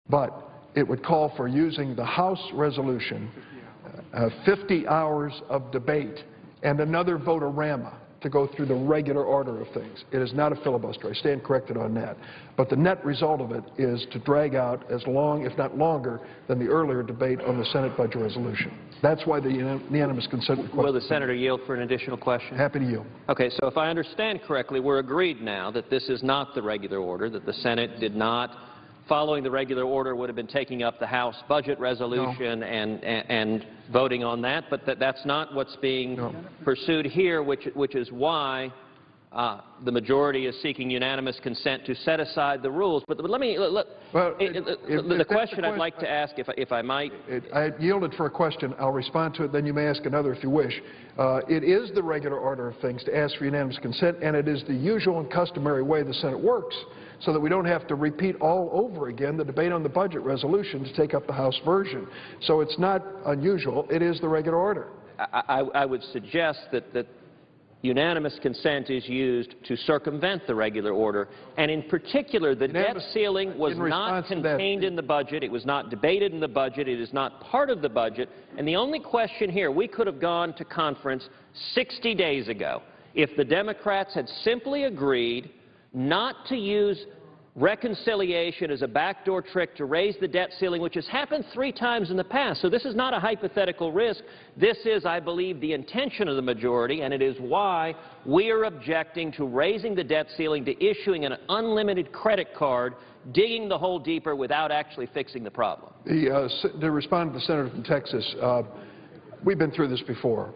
But it would call for using the House resolution, 50 hours of debate, and another vote-a-rama to go through the regular order of things. It is not a filibuster. I stand corrected on that. But the net result of it is to drag out as long, if not longer, than the earlier debate on the Senate budget resolution. That's why the unanimous consent request. Will the Senator yield for an additional question? Happy to yield. Okay, so if I understand correctly, we're agreed now that this is not the regular order, that the Senate did not, following the regular order, would have been taking up the House budget resolution and voting on that, but that's not what's being pursued here, which is why the majority is seeking unanimous consent to set aside the rules. But let me the question I'd like to ask, if I might. I yielded for a question. I'll respond to it. Then you may ask another if you wish. It is the regular order of things to ask for unanimous consent, and it is the usual and customary way the Senate works, so that we don't have to repeat all over again the debate on the budget resolution to take up the House version. So it's not unusual. It is the regular order. I would suggest that unanimous consent is used to circumvent the regular order, and in particular, the debt ceiling was not contained in the budget. It was not debated in the budget. It is not part of the budget. And the only question here, we could have gone to conference 60 days ago if the Democrats had simply agreed not to use reconciliation as a backdoor trick to raise the debt ceiling, which has happened 3 times in the past. So this is not a hypothetical risk. This is, I believe, the intention of the majority, and it is why we are objecting to raising the debt ceiling, to issuing an unlimited credit card, digging the hole deeper without actually fixing the problem. To respond to the Senator from Texas, we've been through this before.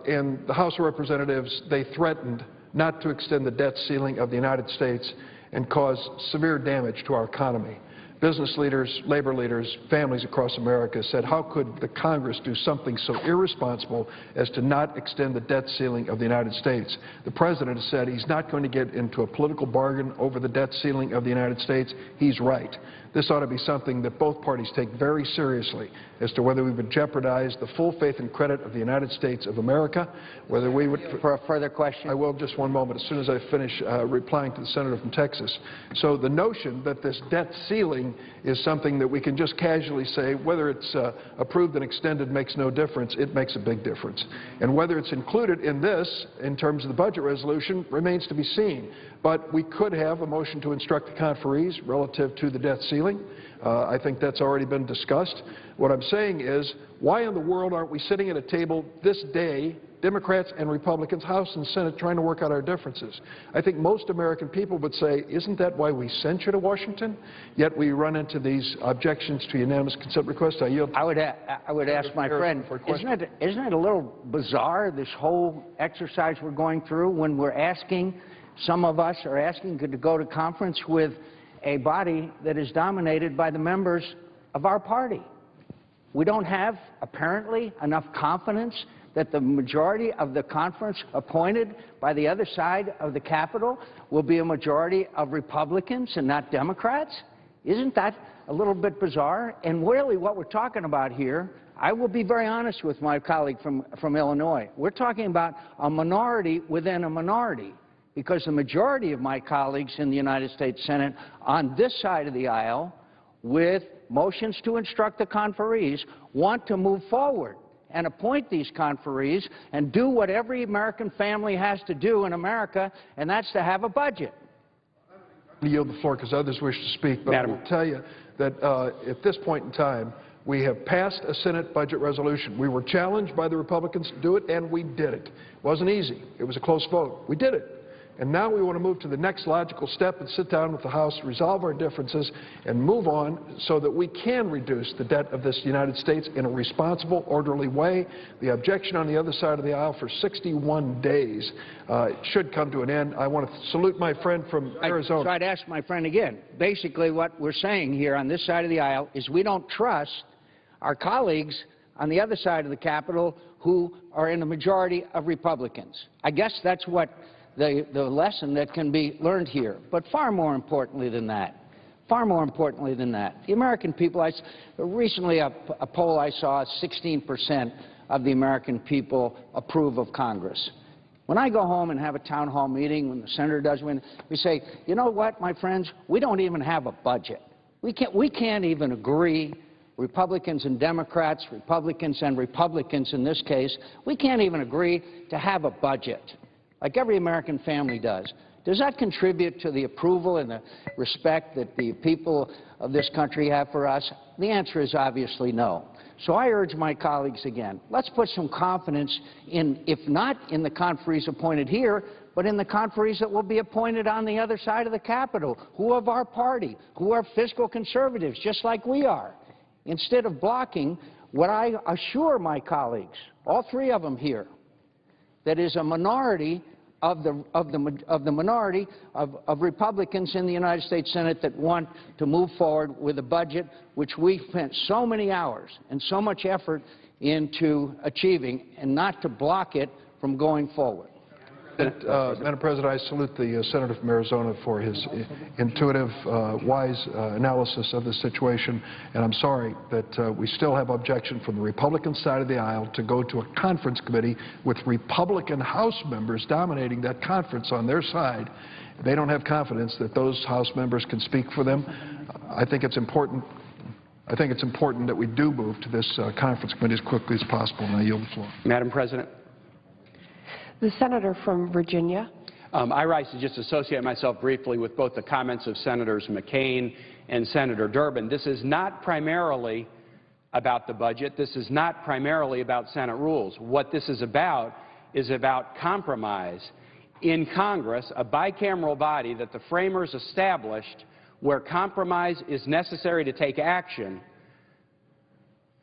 In the House of Representatives, they threatened not to extend the debt ceiling of the United States and cause severe damage to our economy. Business leaders, labor leaders, families across America said, how could the Congress do something so irresponsible as to not extend the debt ceiling of the United States? The President has said he's not going to get into a political bargain over the debt ceiling of the United States. He's right. This ought to be something that both parties take very seriously as to whether we would jeopardize the full faith and credit of the United States of America, whether we would... For a further question? I will, just one moment, as soon as I finish replying to the Senator from Texas. So the notion that this debt ceiling is something that we can just casually say, whether it's approved and extended makes no difference, it makes a big difference. And whether it's included in this, in terms of the budget resolution, remains to be seen. But we could have a motion to instruct the conferees relative to the debt ceiling. I think that's already been discussed. What I'm saying is, why in the world aren't we sitting at a table this day, Democrats and Republicans, House and Senate, trying to work out our differences? I think most American people would say, isn't that why we sent you to Washington? Yet we run into these objections to unanimous consent requests. I yield. I would ask my friend, isn't it a little bizarre, this whole exercise we're going through, when we're asking, some of us are asking to go to conference with a body that is dominated by the members of our party? We don't have, apparently, enough confidence that the majority of the conference appointed by the other side of the Capitol will be a majority of Republicans and not Democrats? Isn't that a little bit bizarre? And really what we're talking about here, I will be very honest with my colleague from Illinois, we're talking about a minority within a minority, because the majority of my colleagues in the United States Senate on this side of the aisle, with motions to instruct the conferees, want to move forward and appoint these conferees and do what every American family has to do in America, and that's to have a budget. I'm going to yield the floor because others wish to speak, but I will tell you that at this point in time, we have passed a Senate budget resolution. We were challenged by the Republicans to do it, and we did it. It wasn't easy. It was a close vote. We did it. And now we want to move to the next logical step and sit down with the House, resolve our differences, and move on so that we can reduce the debt of this United States in a responsible, orderly way. The objection on the other side of the aisle for 61 days should come to an end. I want to salute my friend from Arizona. So I'd ask my friend again. Basically what we're saying here on this side of the aisle is we don't trust our colleagues on the other side of the Capitol who are in the majority of Republicans. I guess that's what the lesson that can be learned here. But far more importantly than that, the American people, recently a poll I saw, 16% of the American people approve of Congress. When I go home and have a town hall meeting, when the senator does win, we say, you know what, my friends, we don't even have a budget. We can't even agree, Republicans and Democrats, Republicans and Republicans in this case, we can't even agree to have a budget like every American family does. Does that contribute to the approval and the respect that the people of this country have for us? The answer is obviously no. So I urge my colleagues again, let's put some confidence in, if not in the conferees appointed here, but in the conferees that will be appointed on the other side of the Capitol, who are of our party, who are fiscal conservatives, just like we are. Instead of blocking what I assure my colleagues, all three of them here, that is a minority of the minority of Republicans in the United States Senate that want to move forward with a budget which we spent so many hours and so much effort into achieving, and not to block it from going forward. Madam President, I salute the Senator from Arizona for his intuitive, wise analysis of the situation, and I'm sorry that we still have objection from the Republican side of the aisle to go to a conference committee with Republican House members dominating that conference on their side. They don't have confidence that those House members can speak for them. I think it's important that we do move to this conference committee as quickly as possible, and I yield the floor. Madam President. The senator from Virginia. I rise to just associate myself briefly with both the comments of Senators McCain and Senator Durbin. This is not primarily about the budget. This is not primarily about Senate rules. What this is about compromise in Congress, a bicameral body that the framers established where compromise is necessary to take action.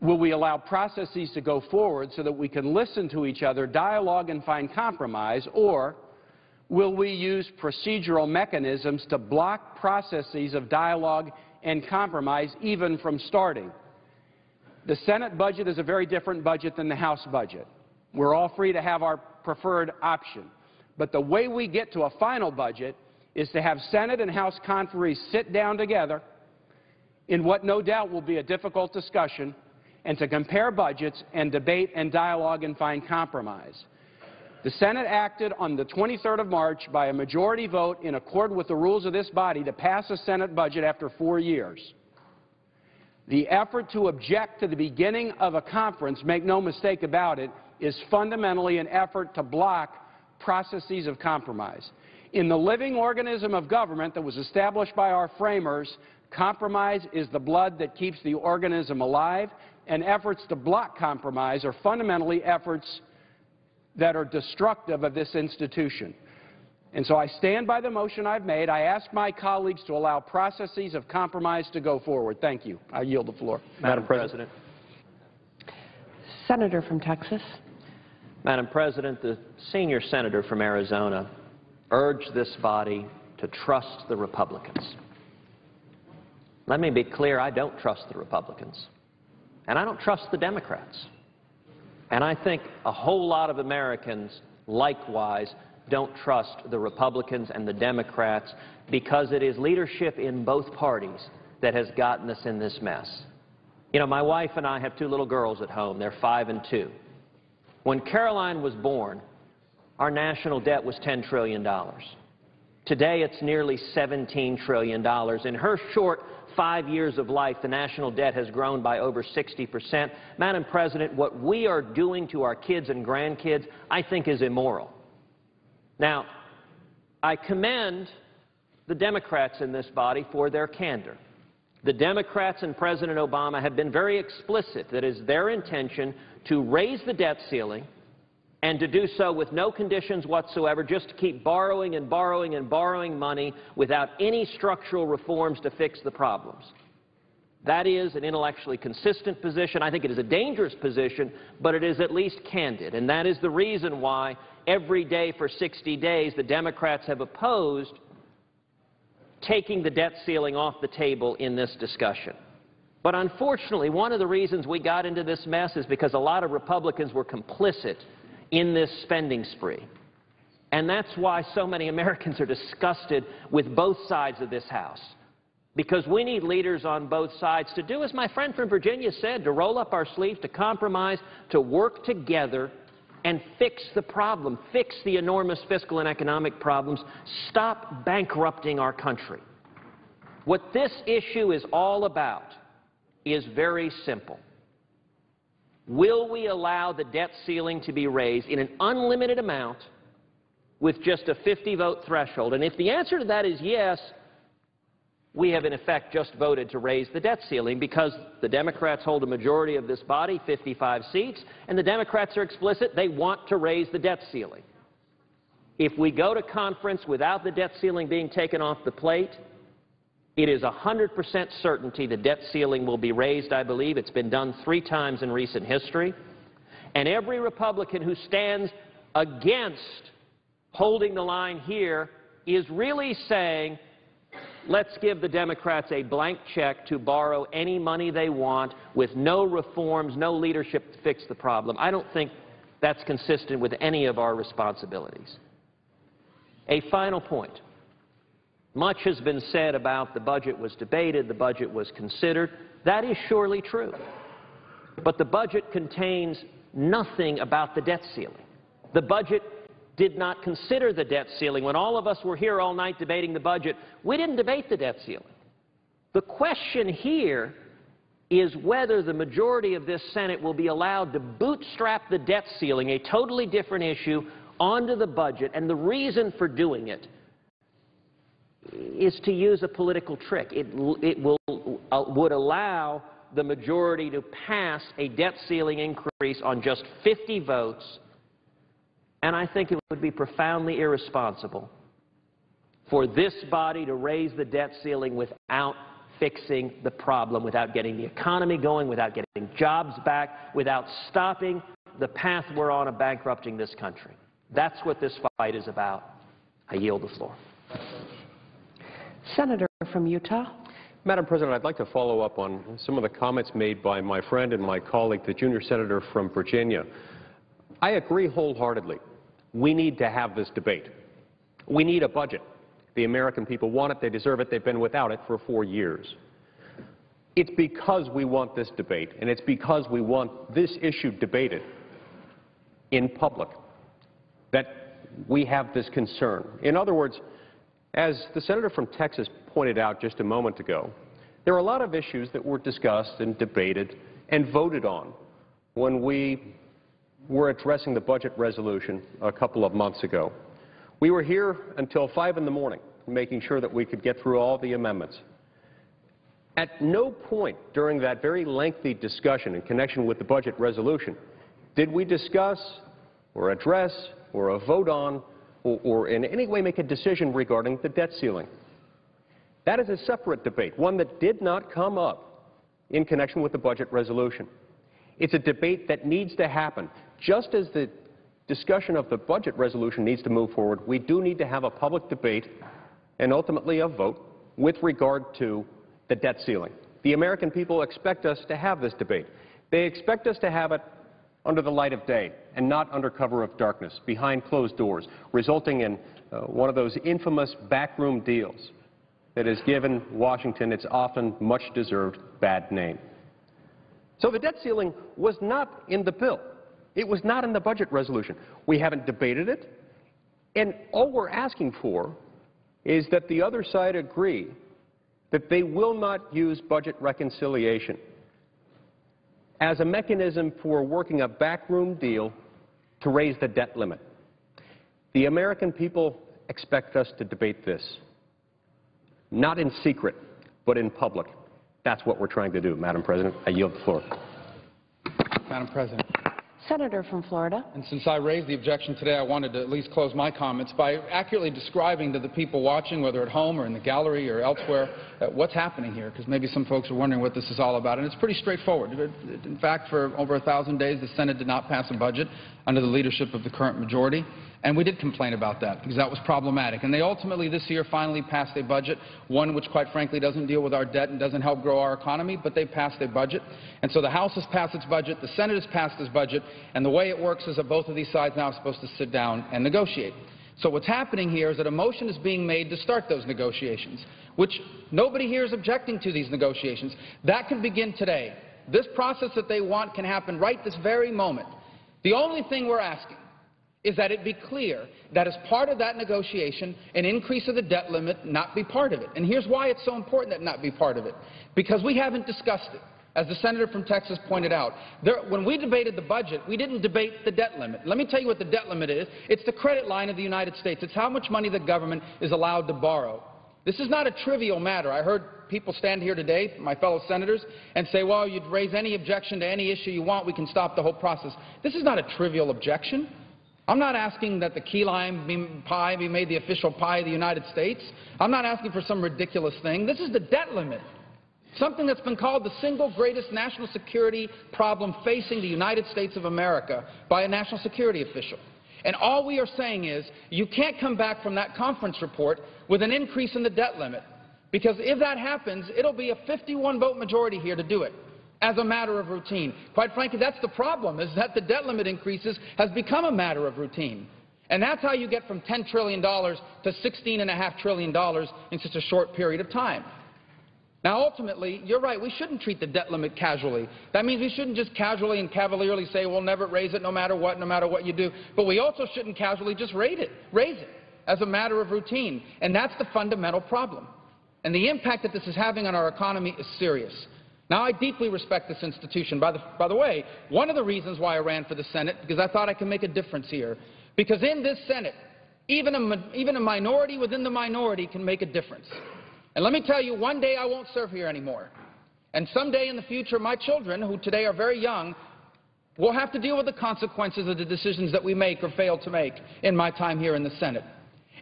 Will we allow processes to go forward so that we can listen to each other, dialogue, and find compromise, or will we use procedural mechanisms to block processes of dialogue and compromise even from starting? The Senate budget is a very different budget than the House budget. We're all free to have our preferred option. But the way we get to a final budget is to have Senate and House conferees sit down together in what no doubt will be a difficult discussion, and to compare budgets and debate and dialogue and find compromise. The Senate acted on the 23rd of March by a majority vote in accord with the rules of this body to pass a Senate budget after 4 years. The effort to object to the beginning of a conference, make no mistake about it, is fundamentally an effort to block processes of compromise. In the living organism of government that was established by our framers, compromise is the blood that keeps the organism alive, and efforts to block compromise are fundamentally efforts that are destructive of this institution. And so I stand by the motion I've made. I ask my colleagues to allow processes of compromise to go forward. Thank you. I yield the floor. Madam President. Senator from Texas. Madam President, the senior senator from Arizona urged this body to trust the Republicans. Let me be clear, I don't trust the Republicans. And I don't trust the Democrats. And I think a whole lot of Americans, likewise, don't trust the Republicans and the Democrats, because it is leadership in both parties that has gotten us in this mess. You know, my wife and I have two little girls at home. They're 5 and 2. When Caroline was born, our national debt was $10 trillion. Today, it's nearly $17 trillion. In her short 5 years of life, the national debt has grown by over 60%. Madam President, what we are doing to our kids and grandkids, I think, is immoral. Now, I commend the Democrats in this body for their candor. The Democrats and President Obama have been very explicit that it is their intention to raise the debt ceiling and to do so with no conditions whatsoever, just to keep borrowing and borrowing and borrowing money without any structural reforms to fix the problems. That is an intellectually consistent position. I think it is a dangerous position, but it is at least candid. And that is the reason why every day for 60 days the Democrats have opposed taking the debt ceiling off the table in this discussion. But unfortunately, one of the reasons we got into this mess is because a lot of Republicans were complicit in this spending spree. And that's why so many Americans are disgusted with both sides of this House. Because we need leaders on both sides to do, as my friend from Virginia said, to roll up our sleeves, to compromise, to work together and fix the problem, fix the enormous fiscal and economic problems, stop bankrupting our country. What this issue is all about is very simple. Will we allow the debt ceiling to be raised in an unlimited amount with just a 50-vote threshold? And if the answer to that is yes, we have in effect just voted to raise the debt ceiling because the Democrats hold a majority of this body, 55 seats, and the Democrats are explicit, they want to raise the debt ceiling. If we go to conference without the debt ceiling being taken off the plate, it is 100% certainty the debt ceiling will be raised, I believe. It's been done 3 times in recent history. And every Republican who stands against holding the line here is really saying, let's give the Democrats a blank check to borrow any money they want with no reforms, no leadership to fix the problem. I don't think that's consistent with any of our responsibilities. A final point. Much has been said about the budget was debated, the budget was considered. That is surely true. But the budget contains nothing about the debt ceiling. The budget did not consider the debt ceiling. When all of us were here all night debating the budget, we didn't debate the debt ceiling. The question here is whether the majority of this Senate will be allowed to bootstrap the debt ceiling, a totally different issue, onto the budget. And the reason for doing it is to use a political trick. It would allow the majority to pass a debt ceiling increase on just 50 votes, and I think it would be profoundly irresponsible for this body to raise the debt ceiling without fixing the problem, without getting the economy going, without getting jobs back, without stopping the path we're on of bankrupting this country. That's what this fight is about. I yield the floor. Senator from Utah. Madam President, I'd like to follow up on some of the comments made by my friend and my colleague, the junior senator from Virginia. I agree wholeheartedly. We need to have this debate. We need a budget. The American people want it. They deserve it. They've been without it for 4 years. It's because we want this debate, and it's because we want this issue debated in public that we have this concern. In other words, as the senator from Texas pointed out just a moment ago, there are a lot of issues that were discussed and debated and voted on when we were addressing the budget resolution a couple of months ago. We were here until 5 in the morning, making sure that we could get through all the amendments. At no point during that very lengthy discussion in connection with the budget resolution did we discuss or address or vote on or in any way make a decision regarding the debt ceiling. That is a separate debate, one that did not come up in connection with the budget resolution. It's a debate that needs to happen. Just as the discussion of the budget resolution needs to move forward, we do need to have a public debate and ultimately a vote with regard to the debt ceiling. The American people expect us to have this debate. They expect us to have it under the light of day and not under cover of darkness, behind closed doors, resulting in one of those infamous backroom deals that has given Washington its often much-deserved bad name. So the debt ceiling was not in the bill. It was not in the budget resolution. We haven't debated it, and all we're asking for is that the other side agree that they will not use budget reconciliation as a mechanism for working a backroom deal to raise the debt limit. The American people expect us to debate this, not in secret, but in public. That's what we're trying to do, Madam President. I yield the floor. Madam President. Senator from Florida. And since I raised the objection today, I wanted to at least close my comments by accurately describing to the people watching, whether at home or in the gallery or elsewhere, what's happening here, because maybe some folks are wondering what this is all about. And it's pretty straightforward. In fact, for over 1,000 days, the Senate did not pass a budget under the leadership of the current majority. And we did complain about that because that was problematic. And they ultimately this year finally passed a budget, one which quite frankly doesn't deal with our debt and doesn't help grow our economy, but they passed a budget. And so the House has passed its budget, the Senate has passed its budget, and the way it works is that both of these sides now are supposed to sit down and negotiate. So what's happening here is that a motion is being made to start those negotiations, which nobody here is objecting to these negotiations. That can begin today. This process that they want can happen right this very moment. The only thing we're asking is that it be clear that as part of that negotiation, an increase of the debt limit not be part of it. And here's why it's so important that not be part of it. Because we haven't discussed it. As the senator from Texas pointed out, when we debated the budget, we didn't debate the debt limit. Let me tell you what the debt limit is. It's the credit line of the United States. It's how much money the government is allowed to borrow. This is not a trivial matter. I heard people stand here today, my fellow senators, and say, well, you'd raise any objection to any issue you want, we can stop the whole process. This is not a trivial objection. I'm not asking that the key lime pie be made the official pie of the United States. I'm not asking for some ridiculous thing. This is the debt limit, something that's been called the single greatest national security problem facing the United States of America by a national security official. And all we are saying is you can't come back from that conference report with an increase in the debt limit, because if that happens, it'll be a 51-vote majority here to do it as a matter of routine. Quite frankly, that's the problem, is that the debt limit increases has become a matter of routine. And that's how you get from $10 trillion to $16.5 trillion in such a short period of time. Now, ultimately, you're right, we shouldn't treat the debt limit casually. That means we shouldn't just casually and cavalierly say we'll never raise it no matter what you do. But we also shouldn't casually just raise it as a matter of routine. And that's the fundamental problem. And the impact that this is having on our economy is serious. Now, I deeply respect this institution. By the way, one of the reasons why I ran for the Senate, because I thought I could make a difference here. Because in this Senate, even a minority within the minority can make a difference. And let me tell you, one day I won't serve here anymore. And someday in the future, my children, who today are very young, will have to deal with the consequences of the decisions that we make or fail to make in my time here in the Senate.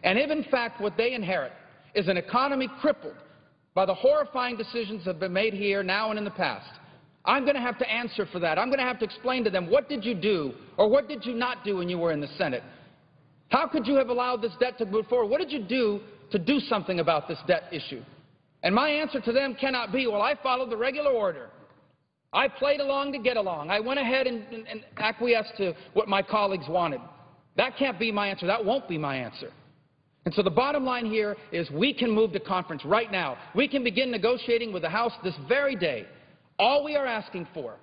And if, in fact, what they inherit is an economy crippled by the horrifying decisions that have been made here now and in the past, I'm going to have to answer for that. I'm going to have to explain to them, what did you do or what did you not do when you were in the Senate? How could you have allowed this debt to move forward? What did you do to do something about this debt issue? And my answer to them cannot be, well, I followed the regular order. I played along to get along. I went ahead and acquiesced to what my colleagues wanted. That can't be my answer. That won't be my answer. And so the bottom line here is we can move to conference right now. We can begin negotiating with the House this very day. All we are asking for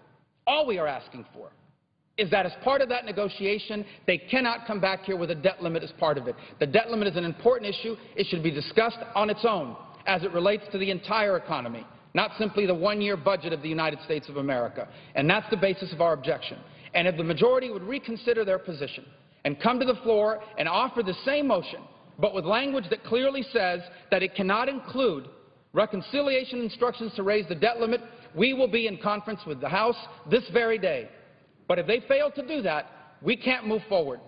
is that as part of that negotiation, they cannot come back here with a debt limit as part of it. The debt limit is an important issue. It should be discussed on its own as it relates to the entire economy, not simply the one-year budget of the United States of America. And that's the basis of our objection. And if the majority would reconsider their position and come to the floor and offer the same motion, but with language that clearly says that it cannot include reconciliation instructions to raise the debt limit, we will be in conference with the House this very day. But if they fail to do that, we can't move forward.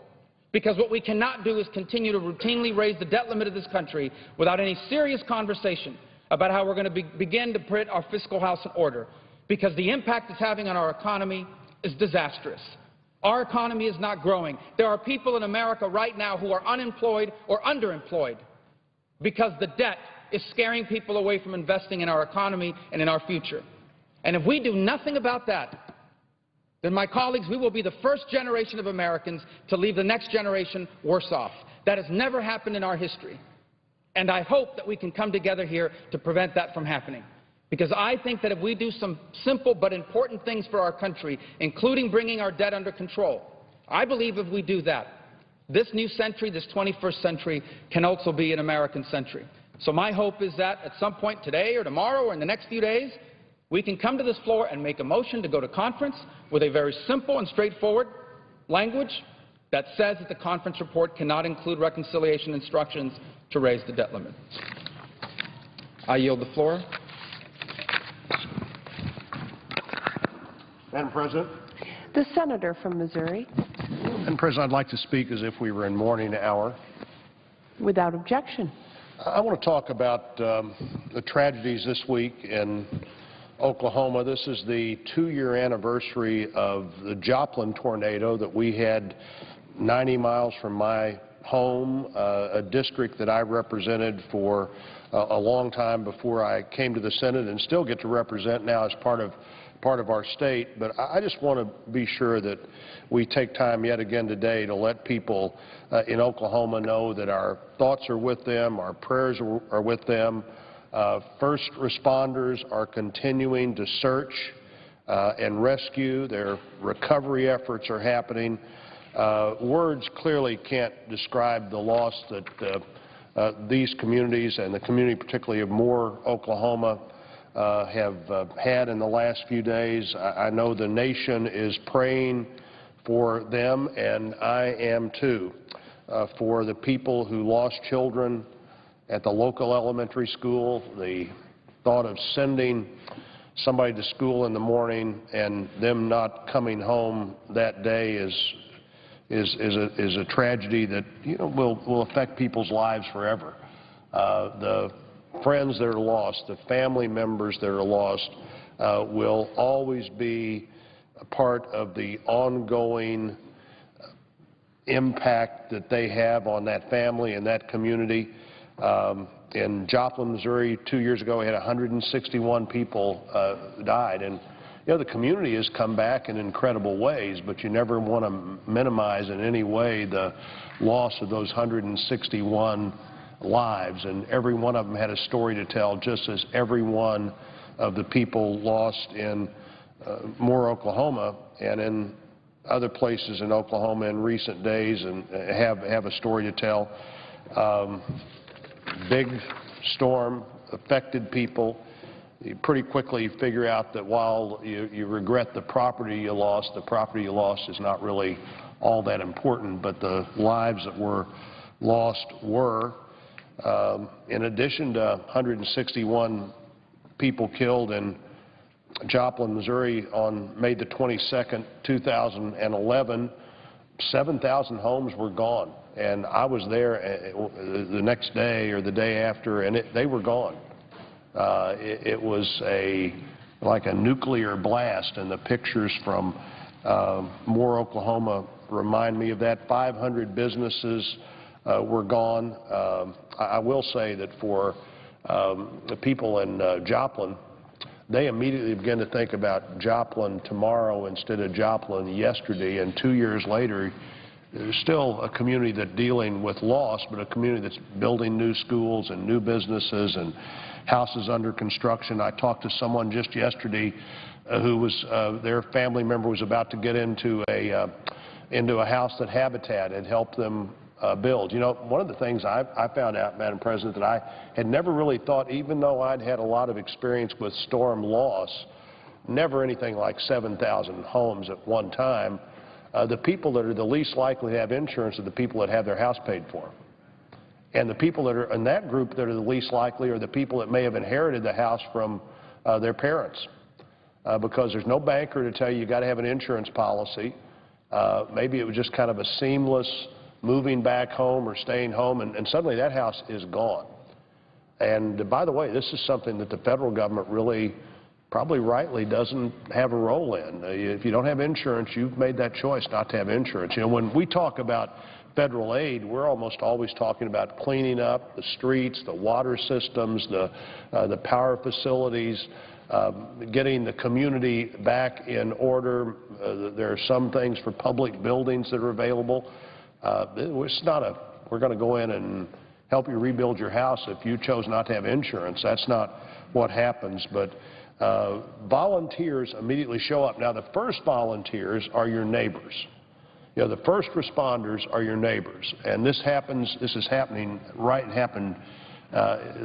Because what we cannot do is continue to routinely raise the debt limit of this country without any serious conversation about how we're going to begin to put our fiscal house in order. Because the impact it's having on our economy is disastrous. Our economy is not growing. There are people in America right now who are unemployed or underemployed because the debt is scaring people away from investing in our economy and in our future. And if we do nothing about that, then, my colleagues, we will be the first generation of Americans to leave the next generation worse off. That has never happened in our history. And I hope that we can come together here to prevent that from happening. Because I think that if we do some simple but important things for our country, including bringing our debt under control, I believe if we do that, this new century, this 21st century, can also be an American century. So my hope is that at some point today or tomorrow or in the next few days, we can come to this floor and make a motion to go to conference with a very simple and straightforward language that says that the conference report cannot include reconciliation instructions to raise the debt limit. I yield the floor. Madam President. The senator from Missouri. Madam President, I'd like to speak as if we were in morning hour. Without objection. I want to talk about the tragedies this week in Oklahoma. This is the 2-year anniversary of the Joplin tornado that we had 90 miles from my home, a district that I represented for a long time before I came to the Senate and still get to represent now as part of our state. But I just want to be sure that we take time yet again today to let people in Oklahoma know that our thoughts are with them, our prayers are with them. First responders are continuing to search and rescue. Their recovery efforts are happening. Words clearly can't describe the loss that these communities and the community particularly of Moore, Oklahoma, have had in the last few days. I know the nation is praying for them, and I am too, for the people who lost children at the local elementary school. The thought of sending somebody to school in the morning and them not coming home that day is a tragedy that, you know, will affect people's lives forever. The friends that are lost, the family members that are lost, will always be a part of the ongoing impact that they have on that family and that community. In Joplin, Missouri, 2 years ago, we had 161 people died. And, you know, the community has come back in incredible ways, but you never want to minimize in any way the loss of those 161 lives. And every one of them had a story to tell, just as every one of the people lost in Moore, Oklahoma, and in other places in Oklahoma in recent days, and have a story to tell. Big storm affected people. You pretty quickly figure out that while you regret the property you lost is not really all that important, but the lives that were lost were. In addition to 161 people killed in Joplin, Missouri on May the 22nd, 2011, 7,000 homes were gone. And I was there the next day or the day after, and they were gone. It was like a nuclear blast, and the pictures from Moore, Oklahoma remind me of that. 500 businesses were gone. I will say that for the people in Joplin, they immediately began to think about Joplin tomorrow instead of Joplin yesterday, and 2 years later, there's still a community that's dealing with loss, but a community that's building new schools and new businesses and houses under construction. I talked to someone just yesterday who was, their family member was about to get into a house that Habitat had helped them build. You know, one of the things I found out, Madam President, that I had never really thought, even though I'd had a lot of experience with storm loss, never anything like 7,000 homes at one time, the people that are the least likely to have insurance are the people that have their house paid for. And the people that are in that group that are the least likely are the people that may have inherited the house from their parents, because there's no banker to tell you got to have an insurance policy. Maybe it was just kind of a seamless moving back home or staying home, and suddenly that house is gone. And by the way, this is something that the federal government really probably rightly doesn't have a role in. If you don't have insurance, you've made that choice not to have insurance. You know, when we talk about federal aid, we're almost always talking about cleaning up the streets, the water systems, the power facilities, getting the community back in order. There are some things for public buildings that are available. It's not a, we're going to go in and help you rebuild your house if you chose not to have insurance. That's not what happens. But volunteers immediately show up. Now, the first volunteers are your neighbors. You know, the first responders are your neighbors. And this is happening happened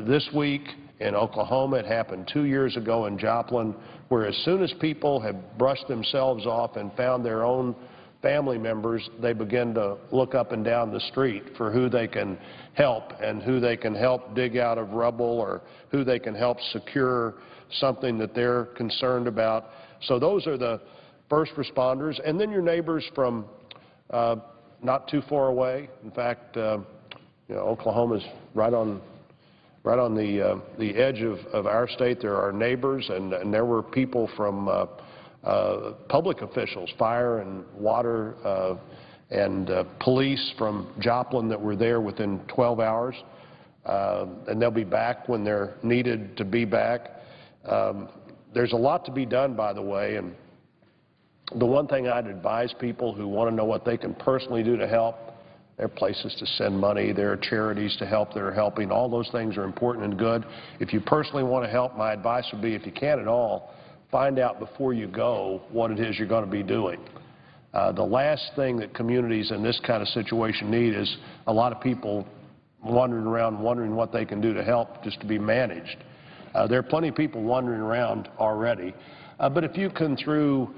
this week in Oklahoma. It happened 2 years ago in Joplin, where as soon as people have brushed themselves off and found their own family members, they begin to look up and down the street for who they can help and who they can help dig out of rubble or who they can help secure something that they're concerned about. So those are the first responders. And then your neighbors from not too far away. In fact, you know, Oklahoma's right on the edge of our state. There are neighbors, and there were people from public officials, fire and water and police from Joplin that were there within 12 hours. And they'll be back when they're needed to be back. There's a lot to be done, by the way, and the one thing I'd advise people who want to know what they can personally do to help, there are places to send money, there are charities to help that are helping. All those things are important and good. If you personally want to help, my advice would be, if you can at all, find out before you go what it is you're going to be doing. The last thing that communities in this kind of situation need is a lot of people wandering around wondering what they can do to help just to be managed. There are plenty of people wandering around already. But if you can, through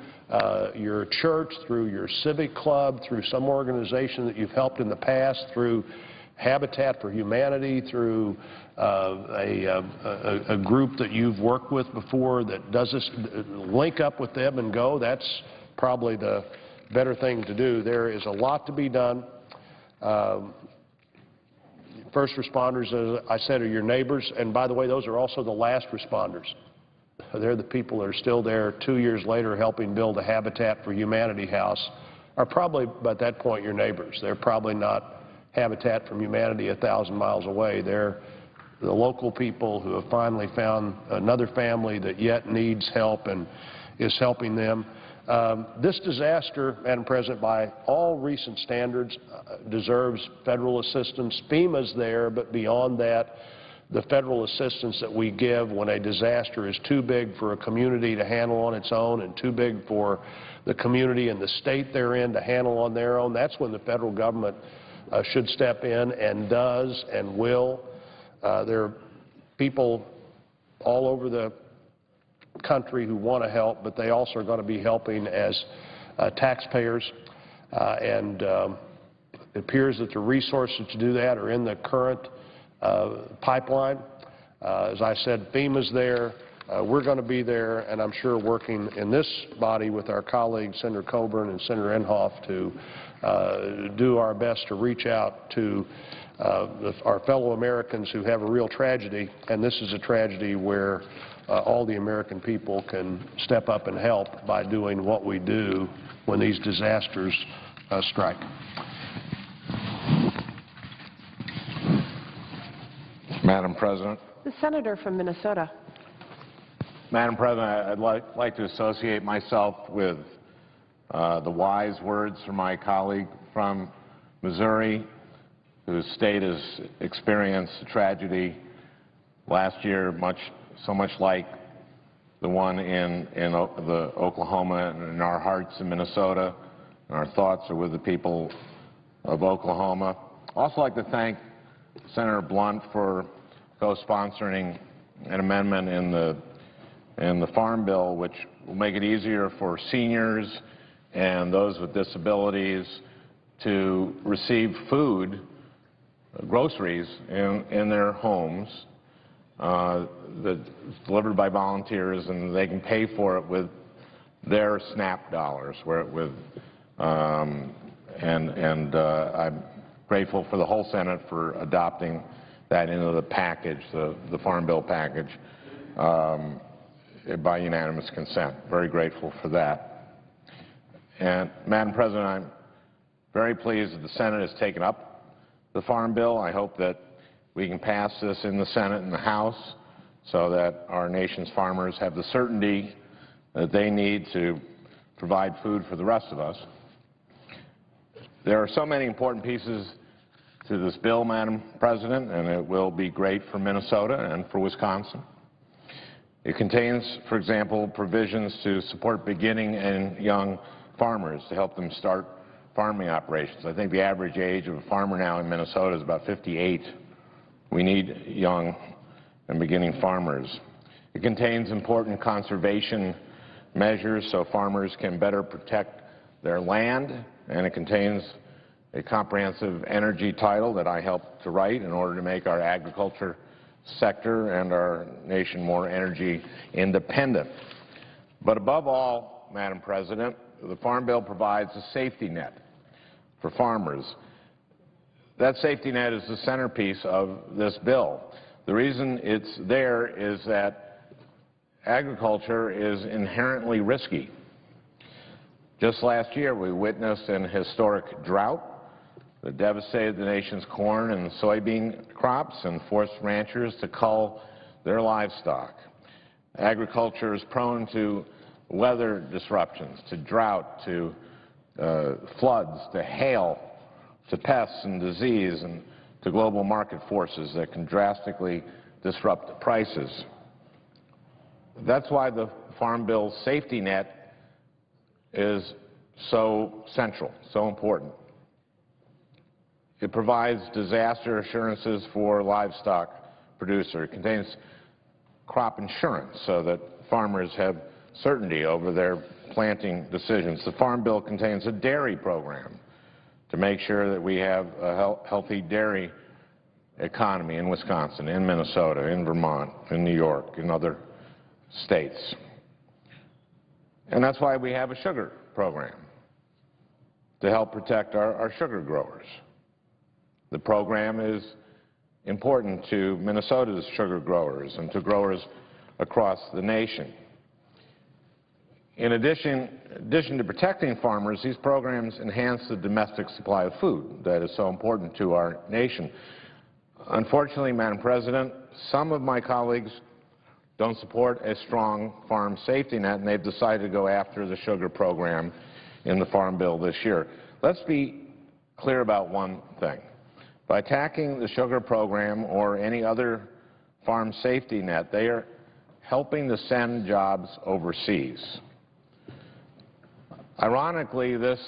your church, through your civic club, through some organization that you've helped in the past, through Habitat for Humanity, through a group that you've worked with before that does this, link up with them and go, that's probably the better thing to do. There is a lot to be done. First responders, as I said, are your neighbors, and by the way, those are also the last responders. They're the people that are still there 2 years later helping build a Habitat for Humanity house, are probably, by that point, your neighbors. They're probably not Habitat for Humanity 1,000 miles away. They're the local people who have finally found another family that yet needs help and is helping them. This disaster, Madam President, by all recent standards, deserves federal assistance. FEMA's there, but beyond that, the federal assistance that we give when a disaster is too big for a community to handle on its own and too big for the community and the state they're in to handle on their own, that's when the federal government should step in and does and will. There are people all over the country who want to help, but they also are going to be helping as taxpayers. And it appears that the resources to do that are in the current pipeline. As I said, FEMA's there. We're going to be there, and I'm sure working in this body with our colleagues, Senator Coburn and Senator Inhofe, to do our best to reach out to our fellow Americans who have a real tragedy, and this is a tragedy where all the American people can step up and help by doing what we do when these disasters strike. Madam President. The senator from Minnesota. Madam President, I'd like to associate myself with the wise words from my colleague from Missouri, whose state has experienced a tragedy last year, so much like the one in the Oklahoma, and in our hearts in Minnesota, and our thoughts are with the people of Oklahoma. I'd also like to thank Senator Blunt for co-sponsoring an amendment in the Farm Bill, which will make it easier for seniors and those with disabilities to receive food, groceries in their homes that's delivered by volunteers, and they can pay for it with their SNAP dollars. I'm grateful for the whole Senate for adopting that into the package, the Farm Bill package, by unanimous consent. Very grateful for that. And, Madam President, I'm very pleased that the Senate has taken up the Farm Bill. I hope that we can pass this in the Senate and the House so that our nation's farmers have the certainty that they need to provide food for the rest of us. There are so many important pieces to this bill, Madam President, and it will be great for Minnesota and for Wisconsin. It contains, for example, provisions to support beginning and young farmers to help them start farming operations. I think the average age of a farmer now in Minnesota is about 58. We need young and beginning farmers. It contains important conservation measures so farmers can better protect their land, and it contains a comprehensive energy title that I helped to write in order to make our agriculture sector and our nation more energy independent. But above all, Madam President, the Farm Bill provides a safety net for farmers. That safety net is the centerpiece of this bill. The reason it's there is that agriculture is inherently risky. Just last year, we witnessed an historic drought that devastated the nation's corn and soybean crops and forced ranchers to cull their livestock. Agriculture is prone to weather disruptions, to drought, to floods, to hail, to pests and disease, and to global market forces that can drastically disrupt prices. That's why the Farm Bill's safety net is so central, so important. It provides disaster assurances for livestock producers. It contains crop insurance so that farmers have certainty over their planting decisions. The Farm Bill contains a dairy program to make sure that we have a healthy dairy economy in Wisconsin, in Minnesota, in Vermont, in New York, in other states. And that's why we have a sugar program, to help protect our sugar growers. The program is important to Minnesota's sugar growers and to growers across the nation. In addition to protecting farmers, these programs enhance the domestic supply of food that is so important to our nation. Unfortunately, Madam President, some of my colleagues don't support a strong farm safety net, and they've decided to go after the sugar program in the Farm Bill this year. Let's be clear about one thing. By attacking the sugar program or any other farm safety net, they are helping to send jobs overseas. Ironically, this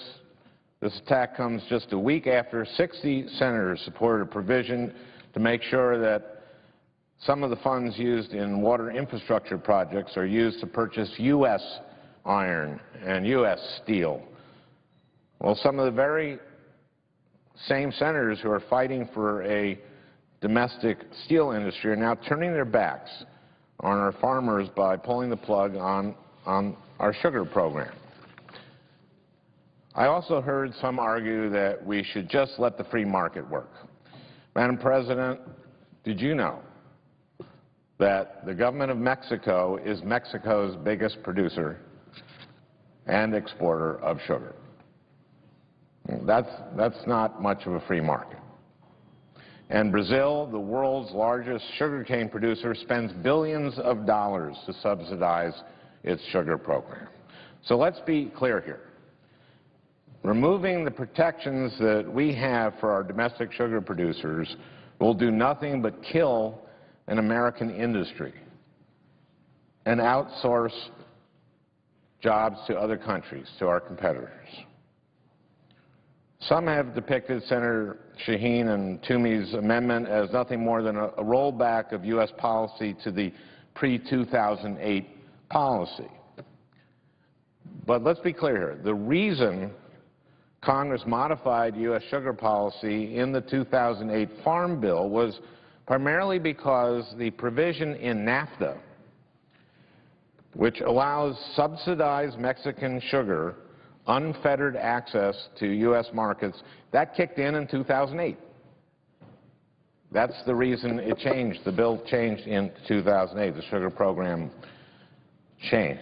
attack comes just a week after 60 senators supported a provision to make sure that some of the funds used in water infrastructure projects are used to purchase U.S. iron and U.S. steel. Well, some of the very same senators who are fighting for a domestic steel industry are now turning their backs on our farmers by pulling the plug on our sugar program. I also heard some argue that we should just let the free market work. Madam President, did you know that the government of Mexico is Mexico's biggest producer and exporter of sugar? That's not much of a free market. And Brazil, the world's largest sugarcane producer, spends billions of dollars to subsidize its sugar program. So let's be clear here. Removing the protections that we have for our domestic sugar producers will do nothing but kill an American industry and outsource jobs to other countries, to our competitors. Some have depicted Senator Shaheen and Toomey's amendment as nothing more than a rollback of U.S. policy to the pre-2008 policy. But let's be clear here. The reason Congress modified U.S. sugar policy in the 2008 Farm Bill was primarily because the provision in NAFTA, which allows subsidized Mexican sugar unfettered access to U.S. markets, that kicked in 2008. That's the reason it changed. The bill changed in 2008. The sugar program changed.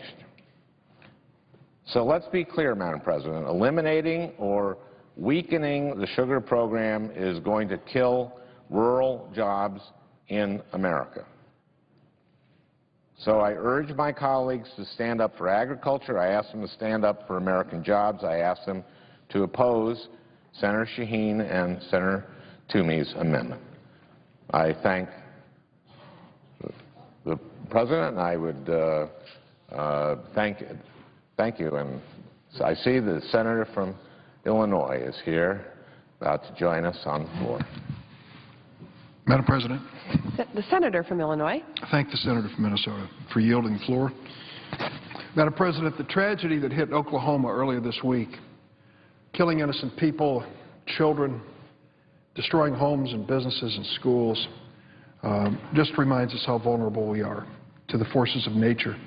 So let's be clear, Madam President. Eliminating or weakening the sugar program is going to kill rural jobs in America. So I urge my colleagues to stand up for agriculture. I ask them to stand up for American jobs. I ask them to oppose Senator Shaheen and Senator Toomey's amendment. I thank the President, and I would thank you. And so I see the Senator from Illinois is here, about to join us on the floor. Madam President. The Senator from Illinois. I thank the Senator from Minnesota for yielding the floor. Madam President, the tragedy that hit Oklahoma earlier this week, killing innocent people, children, destroying homes and businesses and schools, just reminds us how vulnerable we are to the forces of nature.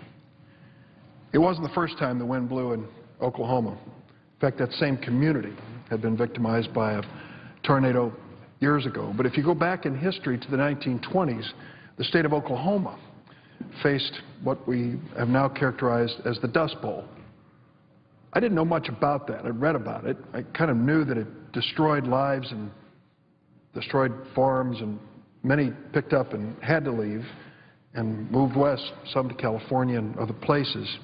It wasn't the first time the wind blew in Oklahoma. In fact, that same community had been victimized by a tornado years ago. But if you go back in history to the 1920s, the state of Oklahoma faced what we have now characterized as the Dust Bowl. I didn't know much about that. I'd read about it. I kind of knew that it destroyed lives and destroyed farms, and many picked up and had to leave and moved west, some to California and other places,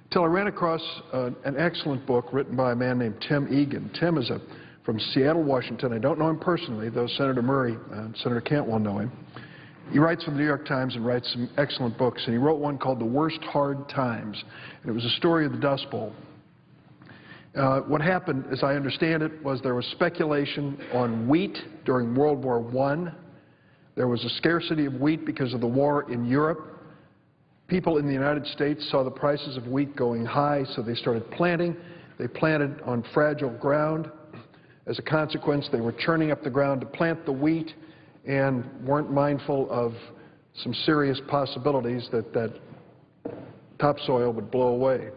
until I ran across an excellent book written by a man named Tim Egan. Tim is from Seattle, Washington. I don't know him personally, though Senator Murray and Senator Cantwell know him. He writes for the New York Times and writes some excellent books, and he wrote one called The Worst Hard Times, and it was a story of the Dust Bowl. What happened, as I understand it, was there was speculation on wheat during World War I. There was a scarcity of wheat because of the war in Europe. People in the United States saw the prices of wheat going high, so they started planting. They planted on fragile ground. As a consequence, they were churning up the ground to plant the wheat and weren't mindful of some serious possibilities that topsoil would blow away.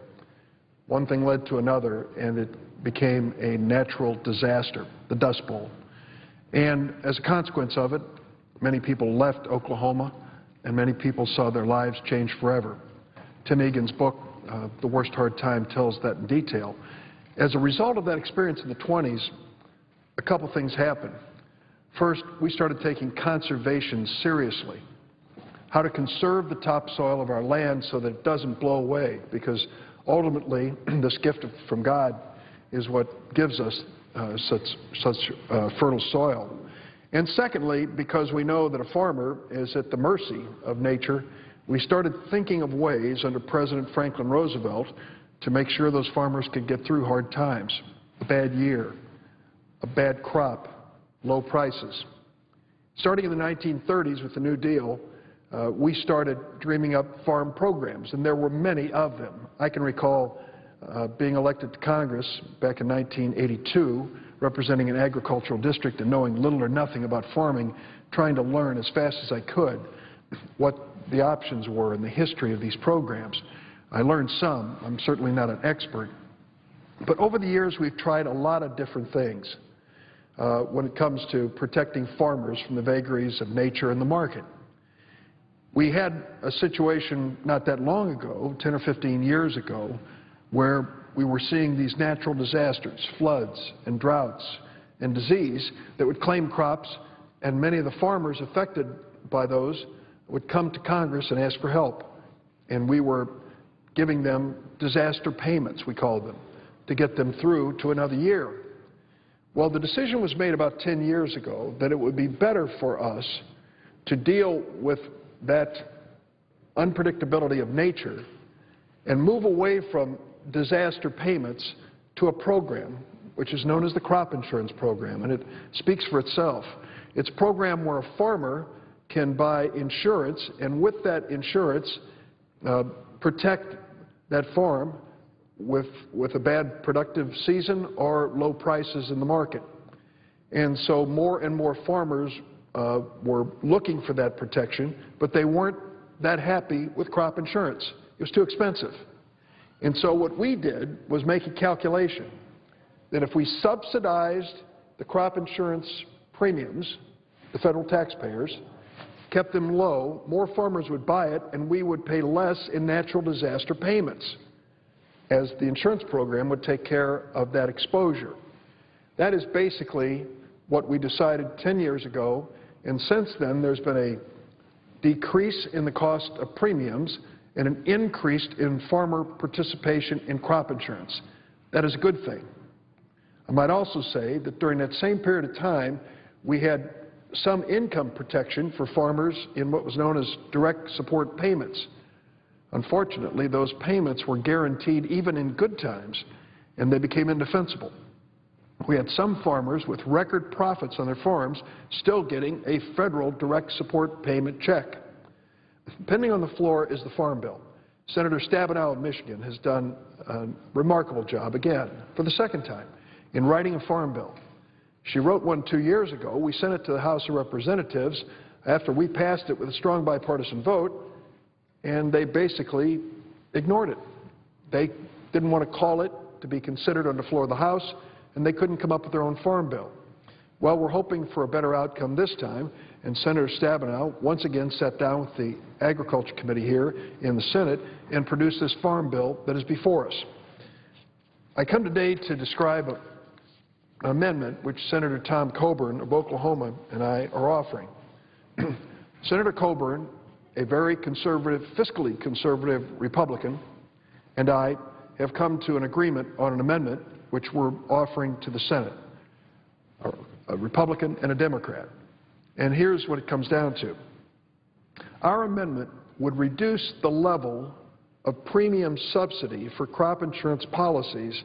One thing led to another, and it became a natural disaster, the Dust Bowl. And as a consequence of it, many people left Oklahoma, and many people saw their lives change forever. Tim Egan's book, The Worst Hard Time, tells that in detail. As a result of that experience in the 20s, a couple things happened. First, we started taking conservation seriously. How to conserve the topsoil of our land so that it doesn't blow away, because ultimately this gift from God is what gives us such fertile soil. And secondly, because we know that a farmer is at the mercy of nature, we started thinking of ways under President Franklin Roosevelt to make sure those farmers could get through hard times, a bad year, a bad crop, low prices. Starting in the 1930s with the New Deal, we started dreaming up farm programs, and there were many of them. I can recall being elected to Congress back in 1982, representing an agricultural district and knowing little or nothing about farming, trying to learn as fast as I could what the options were and the history of these programs. I learned some. I'm certainly not an expert. But over the years, we've tried a lot of different things when it comes to protecting farmers from the vagaries of nature and the market. We had a situation not that long ago, 10 or 15 years ago, where we were seeing these natural disasters, floods and droughts and disease that would claim crops, and many of the farmers affected by those would come to Congress and ask for help. And we were giving them disaster payments, we called them, to get them through to another year. Well, the decision was made about 10 years ago that it would be better for us to deal with that unpredictability of nature and move away from disaster payments to a program which is known as the crop insurance program, and it speaks for itself. It's a program where a farmer can buy insurance, and with that insurance protect that farm with a bad productive season or low prices in the market. And so more and more farmers were looking for that protection, but they weren't that happy with crop insurance. It was too expensive. And so what we did was make a calculation that if we subsidized the crop insurance premiums, the federal taxpayers, kept them low, more farmers would buy it, and we would pay less in natural disaster payments, as the insurance program would take care of that exposure. That is basically what we decided 10 years ago, and since then there's been a decrease in the cost of premiums and an increase in farmer participation in crop insurance. That is a good thing. I might also say that during that same period of time, we had some income protection for farmers in what was known as direct support payments. Unfortunately, those payments were guaranteed even in good times, and they became indefensible. We had some farmers with record profits on their farms still getting a federal direct support payment check. Pending on the floor is the Farm Bill. Senator Stabenow of Michigan has done a remarkable job, again, for the second time, in writing a Farm Bill. She wrote one 2 years ago. We sent it to the House of Representatives after we passed it with a strong bipartisan vote, and they basically ignored it. They didn't want to call it to be considered on the floor of the House, and they couldn't come up with their own Farm Bill. Well, we're hoping for a better outcome this time, and Senator Stabenow once again sat down with the Agriculture Committee here in the Senate and produced this Farm Bill that is before us. I come today to describe an amendment which Senator Tom Coburn of Oklahoma and I are offering. Senator Coburn, a very conservative, fiscally conservative Republican, and I have come to an agreement on an amendment which we're offering to the Senate, a Republican and a Democrat. And here's what it comes down to. Our amendment would reduce the level of premium subsidy for crop insurance policies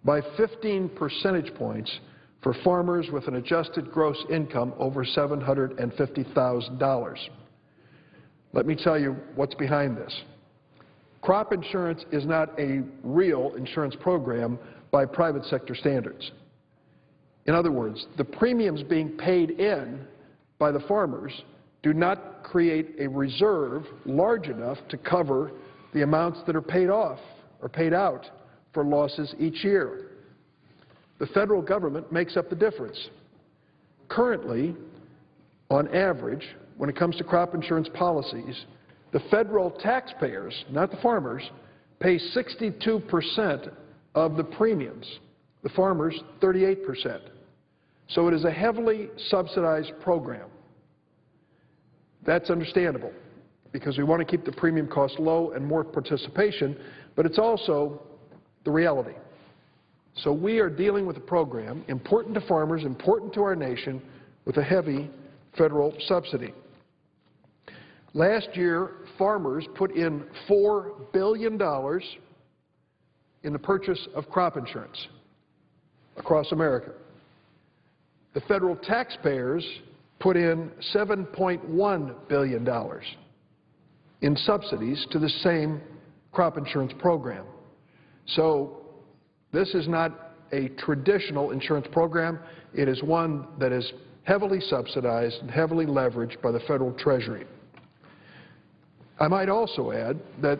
by 15 percentage points for farmers with an adjusted gross income over $750,000. Let me tell you what's behind this. Crop insurance is not a real insurance program by private sector standards. In other words, the premiums being paid in by the farmers do not create a reserve large enough to cover the amounts that are paid off or paid out for losses each year. The federal government makes up the difference. Currently, on average, when it comes to crop insurance policies, the federal taxpayers, not the farmers, pay 62% of the premiums. The farmers, 38%. So it is a heavily subsidized program. That's understandable because we want to keep the premium cost low and more participation, but it's also the reality. So we are dealing with a program important to farmers, important to our nation, with a heavy federal subsidy. Last year, farmers put in $4 billion in the purchase of crop insurance across America. The federal taxpayers put in $7.1 billion in subsidies to the same crop insurance program. So this is not a traditional insurance program. It is one that is heavily subsidized and heavily leveraged by the federal treasury. I might also add that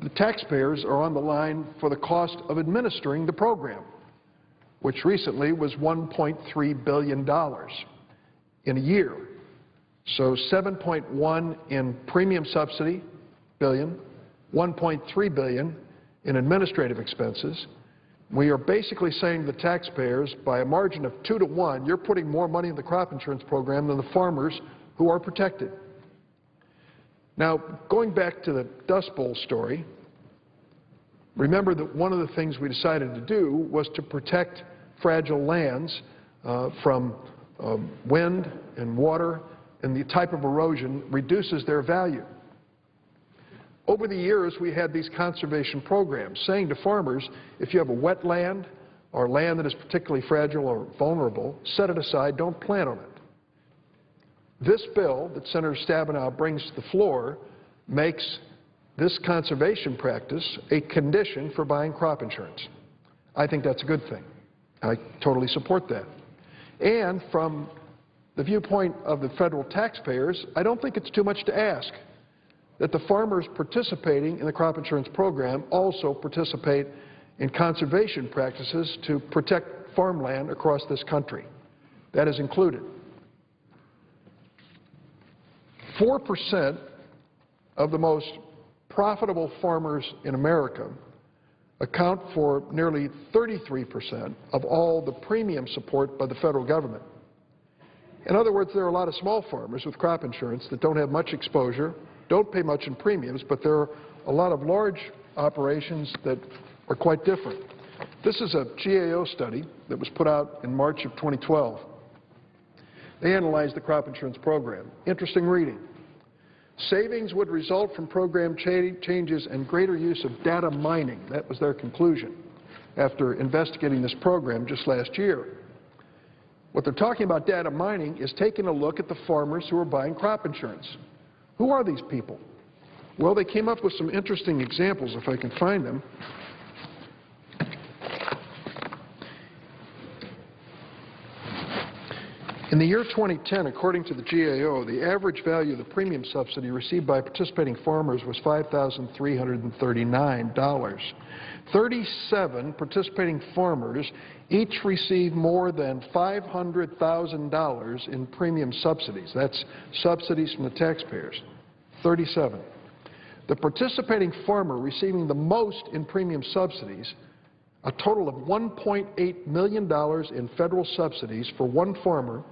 the taxpayers are on the line for the cost of administering the program, which recently was $1.3 billion in a year. So 7.1 in premium subsidy billion, 1.3 billion in administrative expenses. We are basically saying to the taxpayers, by a margin of 2 to 1, you're putting more money in the crop insurance program than the farmers who are protected. Now, going back to the Dust Bowl story, remember that one of the things we decided to do was to protect fragile lands from wind and water, and the type of erosion reduces their value. Over the years, we had these conservation programs saying to farmers, if you have a wetland or land that is particularly fragile or vulnerable, set it aside, don't plant on it. This bill that Senator Stabenow brings to the floor makes this conservation practice a condition for buying crop insurance. I think that's a good thing. I totally support that. And from the viewpoint of the federal taxpayers, I don't think it's too much to ask that the farmers participating in the crop insurance program also participate in conservation practices to protect farmland across this country. That is included. 4% of the most profitable farmers in America account for nearly 33% of all the premium support by the federal government. In other words, there are a lot of small farmers with crop insurance that don't have much exposure, don't pay much in premiums, but there are a lot of large operations that are quite different. This is a GAO study that was put out in March of 2012. They analyzed the crop insurance program. Interesting reading. Savings would result from program changes and greater use of data mining. That was their conclusion after investigating this program just last year. What they're talking about data mining is taking a look at the farmers who are buying crop insurance. Who are these people? Well, they came up with some interesting examples, if I can find them. In the year 2010, according to the GAO, the average value of the premium subsidy received by participating farmers was $5,339. 37 participating farmers each received more than $500,000 in premium subsidies. That's subsidies from the taxpayers. 37. The participating farmer receiving the most in premium subsidies, a total of $1.8 million in federal subsidies for one farmer,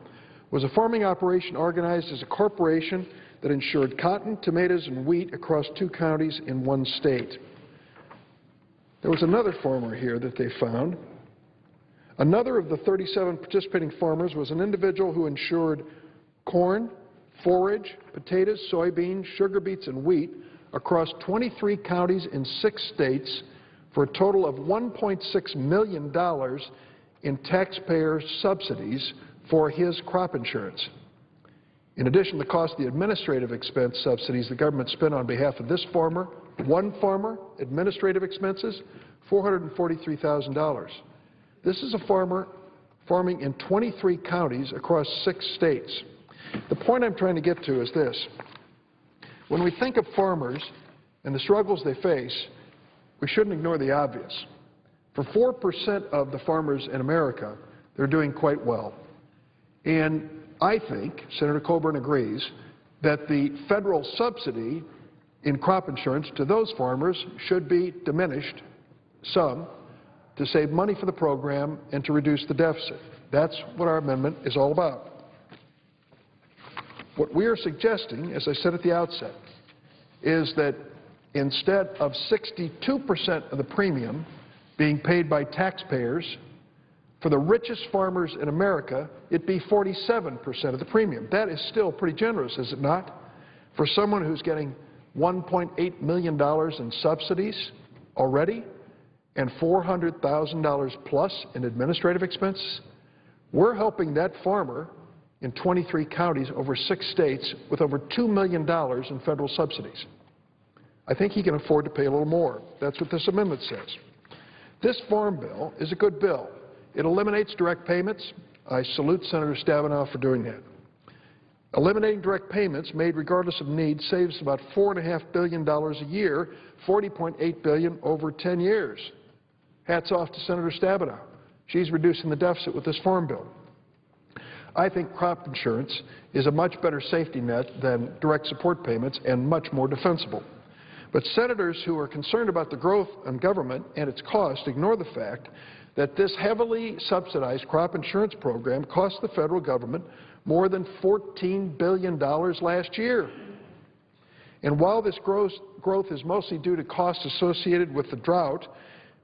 was a farming operation organized as a corporation that insured cotton, tomatoes, and wheat across 2 counties in 1 state. There was another farmer here that they found. Another of the 37 participating farmers was an individual who insured corn, forage, potatoes, soybeans, sugar beets, and wheat across 23 counties in 6 states for a total of $1.6 million in taxpayer subsidies for his crop insurance. In addition to the cost of the administrative expense subsidies the government spent on behalf of this farmer, one farmer, administrative expenses, $443,000. This is a farmer farming in 23 counties across 6 states. The point I'm trying to get to is this. When we think of farmers and the struggles they face, we shouldn't ignore the obvious. For 4% of the farmers in America, they're doing quite well. And I think, Senator Coburn agrees, that the federal subsidy in crop insurance to those farmers should be diminished some to save money for the program and to reduce the deficit. That's what our amendment is all about. What we are suggesting, as I said at the outset, is that instead of 62% of the premium being paid by taxpayers, for the richest farmers in America, it be 47% of the premium. That is still pretty generous, is it not? For someone who's getting $1.8 million in subsidies already and $400,000 plus in administrative expenses, we're helping that farmer in 23 counties over 6 states with over $2 million in federal subsidies. I think he can afford to pay a little more. That's what this amendment says. This farm bill is a good bill. It eliminates direct payments. I salute Senator Stabenow for doing that. Eliminating direct payments made regardless of need saves about $4.5 billion a year, $40.8 billion over 10 years. Hats off to Senator Stabenow. She's reducing the deficit with this farm bill. I think crop insurance is a much better safety net than direct support payments and much more defensible. But senators who are concerned about the growth in government and its cost ignore the fact that this heavily subsidized crop insurance program cost the federal government more than $14 billion last year. And while this growth is mostly due to costs associated with the drought,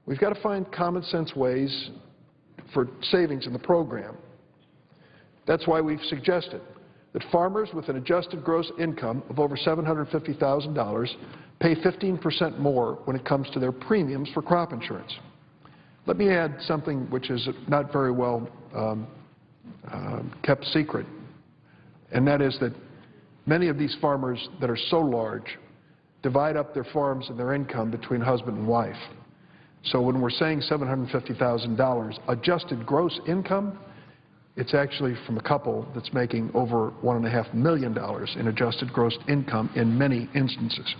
we've got to find common sense ways for savings in the program. That's why we've suggested that farmers with an adjusted gross income of over $750,000 pay 15% more when it comes to their premiums for crop insurance. Let me add something which is not very well kept secret, and that is that many of these farmers that are so large divide up their farms and their income between husband and wife. So when we're saying $750,000 adjusted gross income, it's actually from a couple that's making over $1.5 million in adjusted gross income in many instances.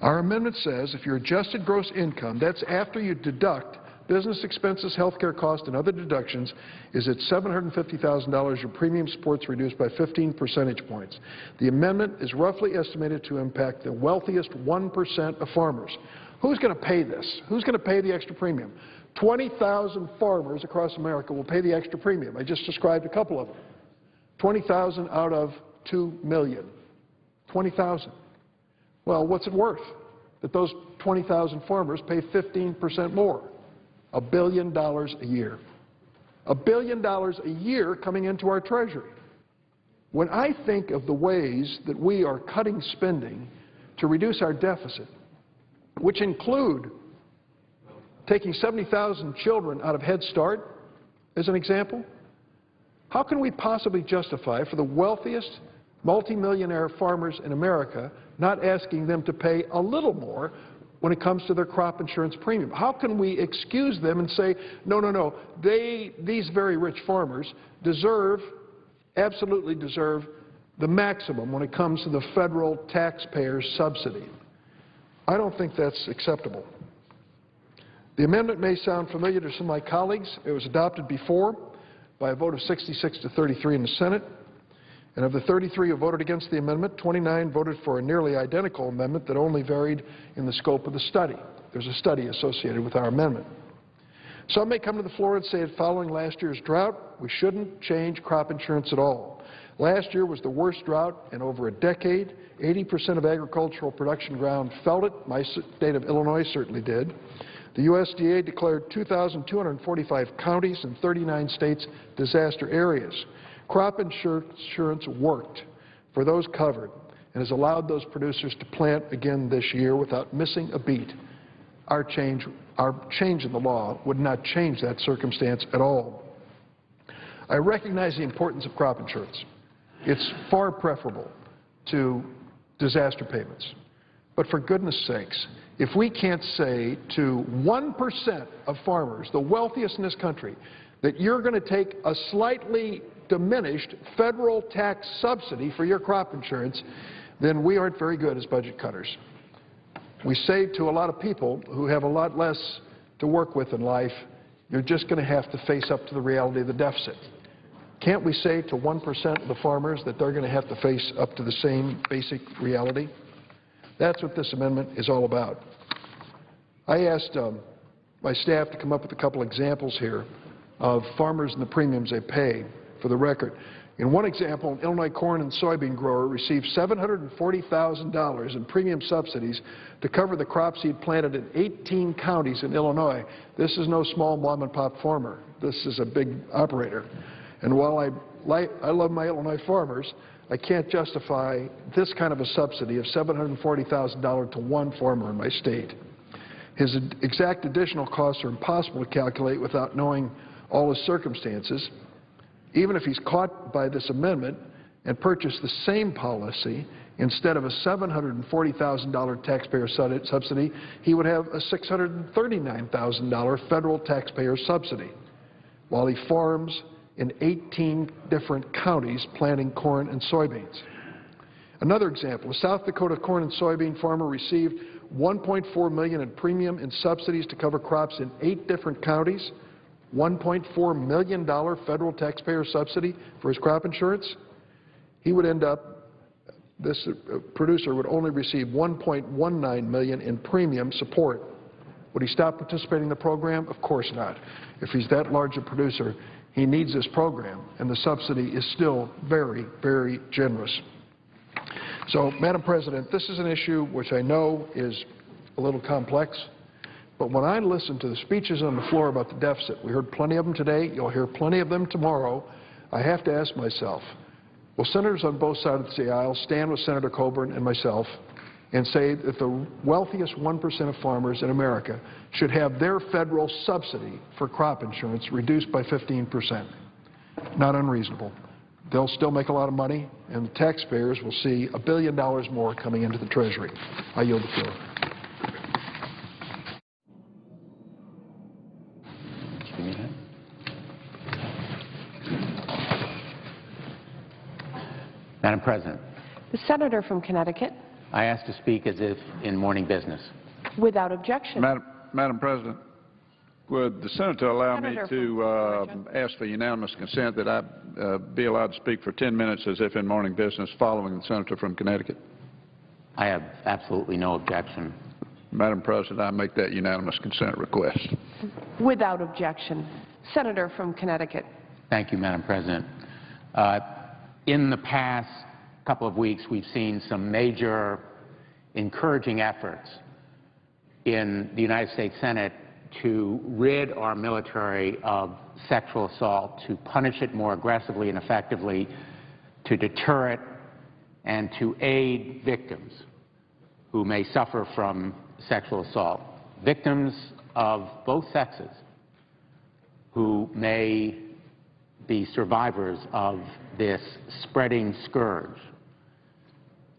Our amendment says if your adjusted gross income, that's after you deduct business expenses, health care costs, and other deductions, is at $750,000, your premium support's reduced by 15 percentage points. The amendment is roughly estimated to impact the wealthiest 1% of farmers. Who's going to pay this? Who's going to pay the extra premium? 20,000 farmers across America will pay the extra premium. I just described a couple of them. 20,000 out of 2 million. 20,000. Well, what's it worth that those 20,000 farmers pay 15% more? $1 billion a year. $1 billion a year coming into our Treasury. When I think of the ways that we are cutting spending to reduce our deficit, which include taking 70,000 children out of Head Start, as an example, how can we possibly justify for the wealthiest multimillionaire farmers in America not asking them to pay a little more when it comes to their crop insurance premium? How can we excuse them and say, no, no, no, these very rich farmers absolutely deserve the maximum when it comes to the federal taxpayer subsidy? I don't think that's acceptable. The amendment may sound familiar to some of my colleagues. It was adopted before by a vote of 66 to 33 in the Senate. And of the 33 who voted against the amendment, 29 voted for a nearly identical amendment that only varied in the scope of the study. There's a study associated with our amendment. Some may come to the floor and say that following last year's drought, we shouldn't change crop insurance at all. Last year was the worst drought in over a decade. 80% of agricultural production ground felt it. My state of Illinois certainly did. The USDA declared 2,245 counties in 39 states disaster areas. Crop insurance worked for those covered and has allowed those producers to plant again this year without missing a beat. our change in the law would not change that circumstance at all. I recognize the importance of crop insurance. It's far preferable to disaster payments. But for goodness sakes, if we can't say to 1% of farmers, the wealthiest in this country, that you're going to take a slightly diminished federal tax subsidy for your crop insurance, then we aren't very good as budget cutters. We say to a lot of people who have a lot less to work with in life, you're just going to have to face up to the reality of the deficit. Can't we say to 1% of the farmers that they're going to have to face up to the same basic reality? That's what this amendment is all about. I asked my staff to come up with a couple examples here of farmers and the premiums they pay. For the record, in one example, an Illinois corn and soybean grower received $740,000 in premium subsidies to cover the crops he'd planted in 18 counties in Illinois. This is no small mom-and-pop farmer. This is a big operator. And while I love my Illinois farmers, I can't justify this kind of a subsidy of $740,000 to one farmer in my state. His exact additional costs are impossible to calculate without knowing all his circumstances. Even if he's caught by this amendment and purchased the same policy, instead of a $740,000 taxpayer subsidy, he would have a $639,000 federal taxpayer subsidy, while he farms in 18 different counties planting corn and soybeans. Another example, a South Dakota corn and soybean farmer received $1.4 million in premium and subsidies to cover crops in 8 different counties, $1.4 million federal taxpayer subsidy for his crop insurance. He would end up, this producer would only receive $1.19 million in premium support. Would he stop participating in the program? Of course not. If he's that large a producer, he needs this program, and the subsidy is still very, very generous. So, Madam President, this is an issue which I know is a little complex. But when I listen to the speeches on the floor about the deficit, we heard plenty of them today, you'll hear plenty of them tomorrow, I have to ask myself, will senators on both sides of the aisle stand with Senator Coburn and myself and say that the wealthiest 1% of farmers in America should have their federal subsidy for crop insurance reduced by 15%? Not unreasonable. They'll still make a lot of money, and the taxpayers will see $1 billion more coming into the Treasury. I yield the floor. Madam President. The senator from Connecticut. I ask to speak as if in morning business. Without objection. Madam President, would the senator allow me to ask for unanimous consent that I be allowed to speak for 10 minutes as if in morning business following the senator from Connecticut? I have absolutely no objection. Madam President, I make that unanimous consent request. Without objection. Senator from Connecticut. Thank you, Madam President. In the past couple of weeks, we've seen some major encouraging efforts in the United States Senate to rid our military of sexual assault, to punish it more aggressively and effectively, to deter it, and to aid victims who may suffer from sexual assault. Victims of both sexes who may be survivors of this spreading scourge.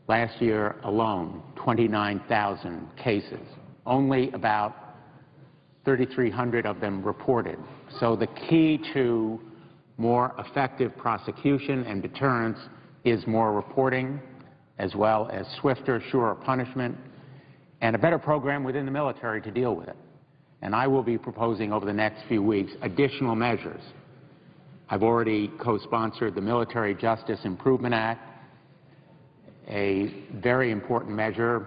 Last year alone, 29,000 cases. Only about 3,300 of them reported. So the key to more effective prosecution and deterrence is more reporting, as well as swifter, surer punishment, and a better program within the military to deal with it. And I will be proposing over the next few weeks additional measures. I've already co-sponsored the Military Justice Improvement Act, a very important measure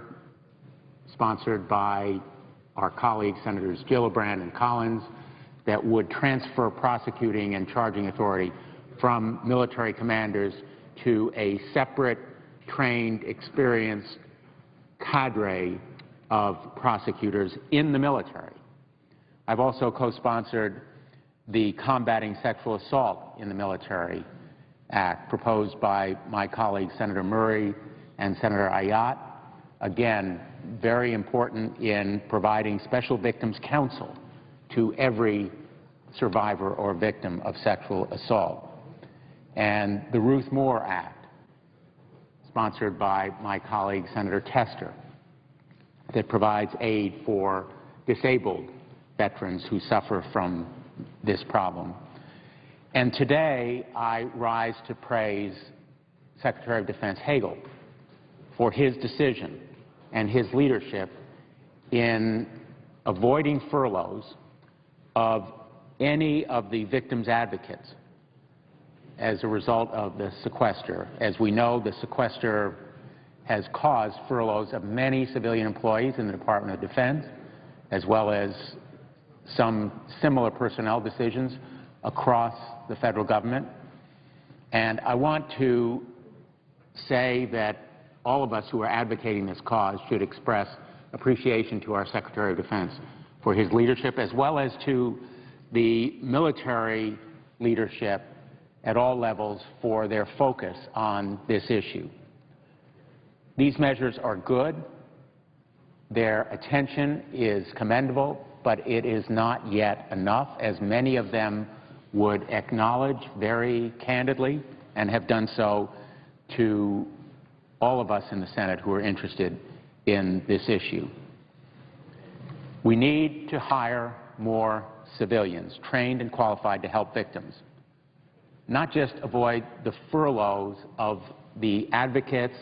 sponsored by our colleagues, Senators Gillibrand and Collins, that would transfer prosecuting and charging authority from military commanders to a separate, trained, experienced cadre of prosecutors in the military. I've also co-sponsored the Combating Sexual Assault in the Military Act, proposed by my colleagues Senator Murray and Senator Ayotte. Again, very important in providing special victims counsel to every survivor or victim of sexual assault. And the Ruth Moore Act, sponsored by my colleague Senator Tester, that provides aid for disabled veterans who suffer from this problem. And today I rise to praise Secretary of Defense Hagel for his decision and his leadership in avoiding furloughs of any of the victims' advocates as a result of the sequester. As we know, the sequester has caused furloughs of many civilian employees in the Department of Defense, as well as some similar personnel decisions across the federal government. And I want to say that all of us who are advocating this cause should express appreciation to our Secretary of Defense for his leadership, as well as to the military leadership at all levels for their focus on this issue. These measures are good. Their attention is commendable, but it is not yet enough, as many of them would acknowledge very candidly and have done so to all of us in the Senate who are interested in this issue. We need to hire more civilians, trained and qualified to help victims, not just avoid the furloughs of the advocates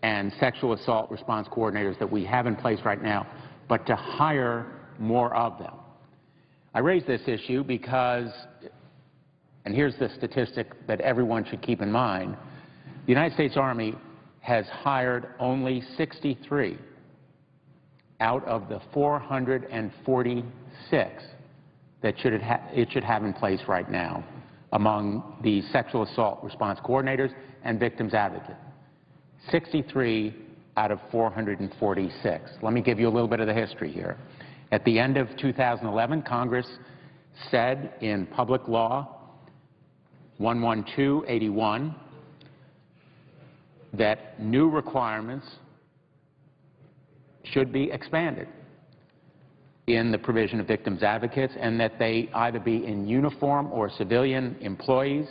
and sexual assault response coordinators that we have in place right now, but to hire more of them. I raise this issue because, and here's the statistic that everyone should keep in mind, the United States Army has hired only 63 out of the 446 that it should have in place right now among the sexual assault response coordinators and victims advocates. 63 out of 446. Let me give you a little bit of the history here. At the end of 2011, Congress said in Public Law 11281 that new requirements should be expanded in the provision of victims advocates, and that they either be in uniform or civilian employees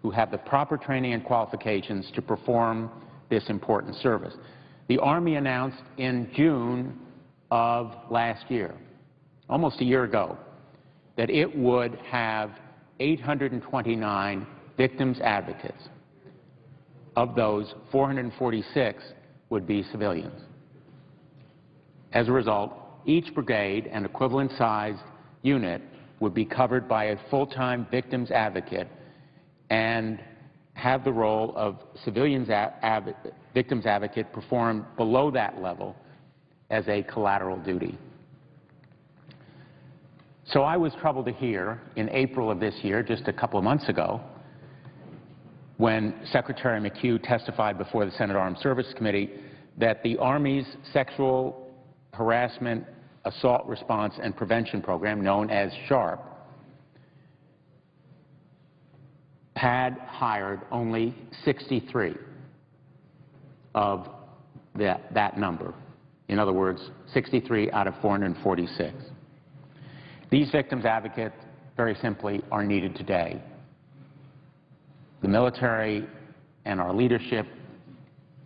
who have the proper training and qualifications to perform this important service. The Army announced in June of last year, almost a year ago, that it would have 829 victims advocates. Of those, 446 would be civilians. As a result, each brigade and equivalent-sized unit would be covered by a full-time victims advocate and have the role of civilians victims advocate performed below that level as a collateral duty. So I was troubled to hear in April of this year, just a couple of months ago, when Secretary McHugh testified before the Senate Armed Services Committee that the Army's sexual harassment, assault response and prevention program, known as SHARP, had hired only 63 of that number. In other words, 63 out of 446. These victims advocates, very simply, are needed today. The military and our leadership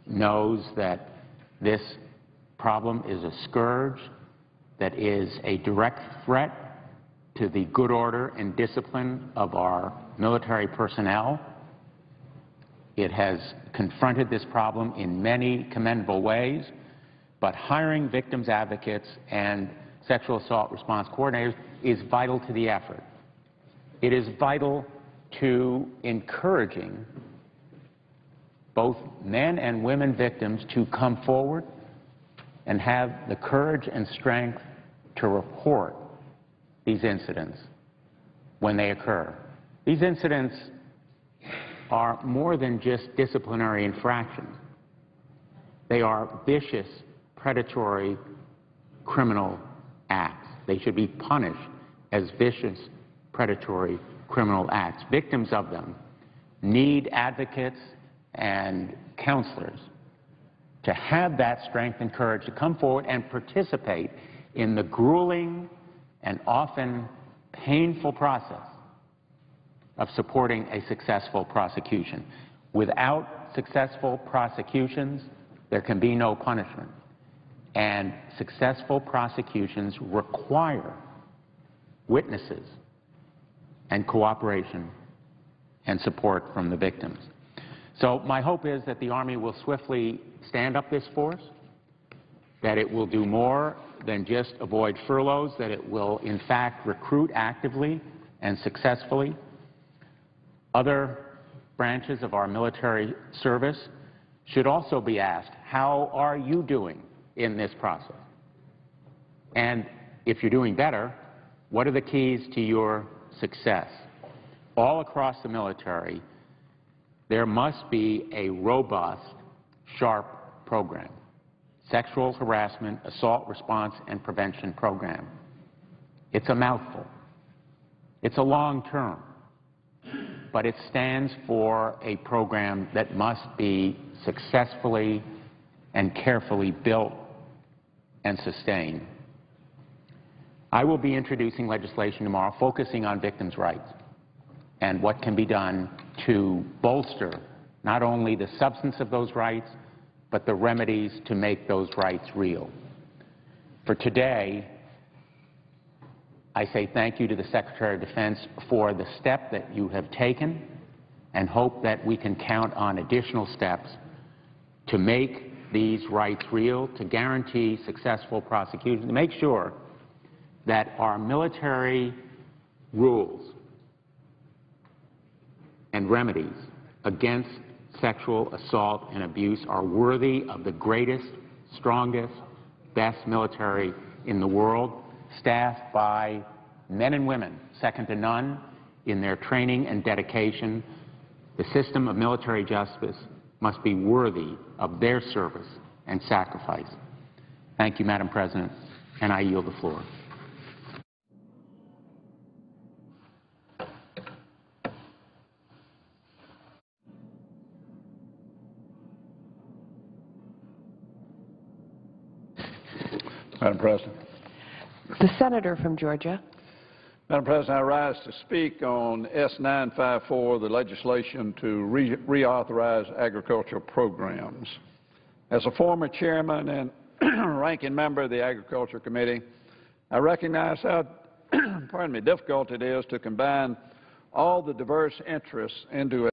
knows that this problem is a scourge that is a direct threat to the good order and discipline of our military personnel. It has confronted this problem in many commendable ways, but hiring victims advocates and sexual assault response coordinators is vital to the effort. It is vital to encouraging both men and women victims to come forward and have the courage and strength to report these incidents when they occur. These incidents are more than just disciplinary infractions. They are vicious, predatory, criminal acts. They should be punished as vicious, predatory, criminal acts. Victims of them need advocates and counselors to to have that strength and courage to come forward and participate in the grueling and often painful process of supporting a successful prosecution. Without successful prosecutions, there can be no punishment. And successful prosecutions require witnesses and cooperation and support from the victims. So my hope is that the Army will swiftly stand up this force, that it will do more than just avoid furloughs, that it will in fact recruit actively and successfully. Other branches of our military service should also be asked, how are you doing in this process? And if you're doing better, what are the keys to your success? All across the military, there must be a robust, sharp program. Sexual harassment, assault response, and prevention program. It's a mouthful. It's a long term, but it stands for a program that must be successfully and carefully built and sustained. I will be introducing legislation tomorrow focusing on victims' rights and what can be done to bolster not only the substance of those rights, but the remedies to make those rights real. For today, I say thank you to the Secretary of Defense for the step that you have taken and hope that we can count on additional steps to make these rights real, to guarantee successful prosecution, to make sure that our military rules and remedies against sexual assault and abuse are worthy of the greatest, strongest, best military in the world, staffed by men and women, second to none, in their training and dedication. The system of military justice must be worthy of their service and sacrifice. Thank you, Madam President, and I yield the floor. Madam President. The senator from Georgia. Madam President, I rise to speak on S-954, the legislation to reauthorize agricultural programs. As a former chairman and ranking member of the Agriculture Committee, I recognize how difficult it is to combine all the diverse interests into